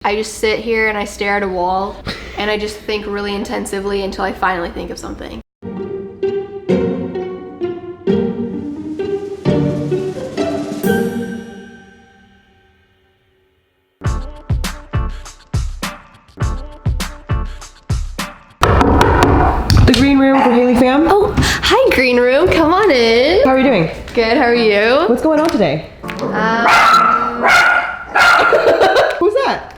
I just sit here and I stare at a wall and I just think really intensively until I finally think of something. The green room for Haley Pham. Oh, hi green room, come on in. How are you doing? Good, how are you? What's going on today? Who's that?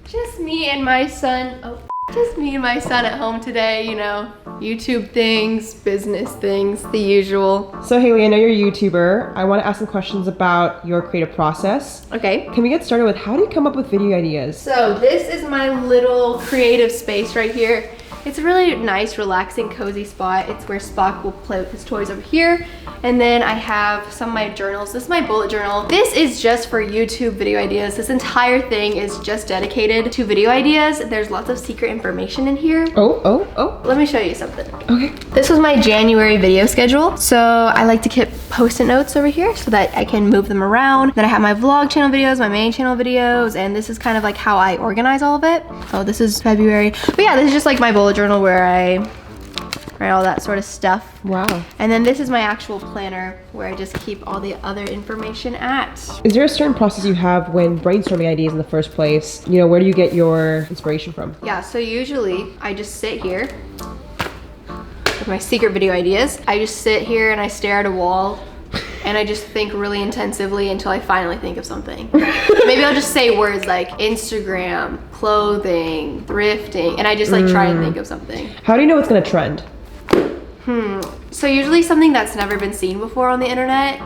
Just me and my son. Oh, just me and my son at home today, you know. YouTube things, business things, the usual. So Haley, I know you're a YouTuber. I want to ask some questions about your creative process. Okay. Can we get started with how do you come up with video ideas? So this is my little creative space right here. It's a really nice, relaxing, cozy spot. It's where Spock will play with his toys over here. And then I have some of my journals. This is my bullet journal. This is just for YouTube video ideas. This entire thing is just dedicated to video ideas. There's lots of secret information in here. Oh. Let me show you something. Okay. This was my January video schedule. So I like to keep post-it notes over here so that I can move them around. Then I have my vlog channel videos, my main channel videos, and this is kind of like how I organize all of it. Oh, this is February. But yeah, this is just like my bullet journal where I write all that sort of stuff. Wow. And then this is my actual planner where I just keep all the other information at. Is there a certain process you have when brainstorming ideas in the first place? You know, where do you get your inspiration from? Yeah, so usually I just sit here with my secret video ideas. I just sit here and I stare at a wall and I just think really intensively until I finally think of something. Maybe I'll just say words like Instagram, clothing, thrifting, and I just like try and think of something. How do you know what's gonna trend? So usually something that's never been seen before on the internet.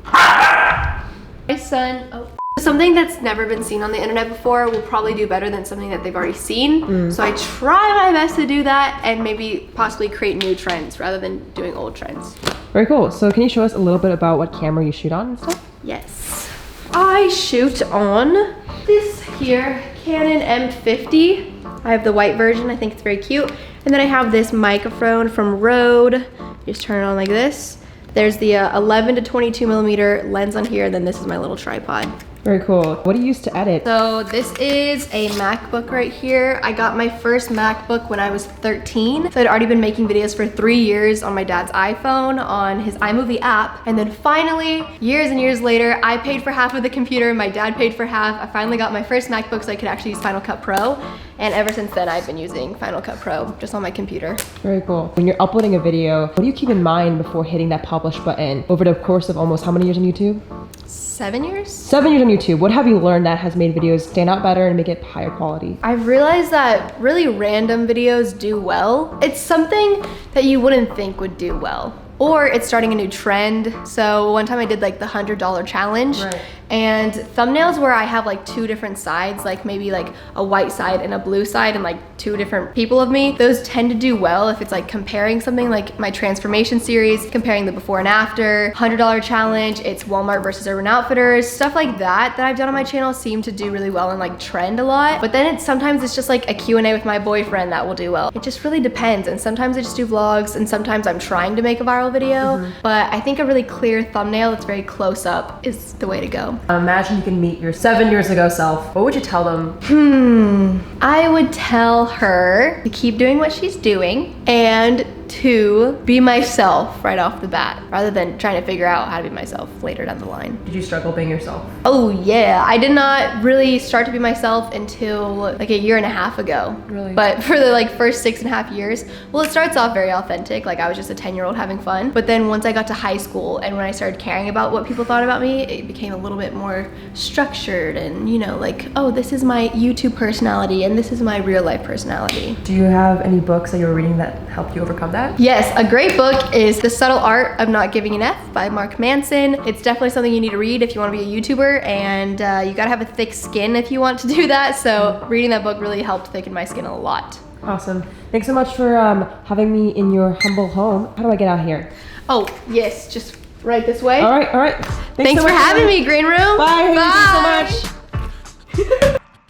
My son, something that's never been seen on the internet before will probably do better than something that they've already seen. So I try my best to do that and maybe possibly create new trends rather than doing old trends. Very cool. So can you show us a little bit about what camera you shoot on and stuff? Yes. I shoot on this here Canon M50. I have the white version. I think it's very cute. And then I have this microphone from Rode. Just turn it on like this. There's the 11 to 22 millimeter lens on here. And then this is my little tripod. Very cool. What do you use to edit? So this is a MacBook right here. I got my first MacBook when I was 13. So I'd already been making videos for 3 years on my dad's iPhone on his iMovie app. And then finally, years and years later, I paid for half of the computer. My dad paid for half. I finally got my first MacBook so I could actually use Final Cut Pro. And ever since then, I've been using Final Cut Pro just on my computer. Very cool. When you're uploading a video, what do you keep in mind before hitting that publish button over the course of almost how many years on YouTube? 7 years? 7 years on YouTube. What have you learned that has made videos stand out better and make it higher quality? I've realized that really random videos do well. It's something that you wouldn't think would do well. Or it's starting a new trend. So one time I did like the $100 challenge. Right. And thumbnails where I have like 2 different sides, like maybe like a white side and a blue side and like 2 different people of me, those tend to do well if it's like comparing something like my transformation series, comparing the before and after, $100 challenge, it's Walmart versus Urban Outfitters, stuff like that I've done on my channel seem to do really well and like trend a lot. But then sometimes it's just like a Q&A with my boyfriend that will do well. It just really depends. And sometimes I just do vlogs and sometimes I'm trying to make a viral video. But I think a really clear thumbnail that's very close up is the way to go. Imagine you can meet your 7 years ago self. What would you tell them? I would tell her to keep doing what she's doing and to be myself right off the bat rather than trying to figure out how to be myself later down the line. Did you struggle being yourself? Oh yeah, I did not really start to be myself until like a year and a half ago. Really? But for the like first 6.5 years, well, it starts off very authentic. Like I was just a 10-year-old having fun. But then once I got to high school and when I started caring about what people thought about me, it became a little bit more structured and, you know, like, oh, this is my YouTube personality and this is my real life personality. Do you have any books that you were reading that helped you overcome that? Yes, a great book is The Subtle Art of Not Giving an F by Mark Manson. It's definitely something you need to read if you want to be a YouTuber, and you gotta have a thick skin if you want to do that. So reading that book really helped thicken my skin a lot. Awesome. Thanks so much for having me in your humble home. How do I get out here? Oh, yes, just right this way. All right. Thanks so for much having me, Green Room. Bye. Bye. Thank you so much.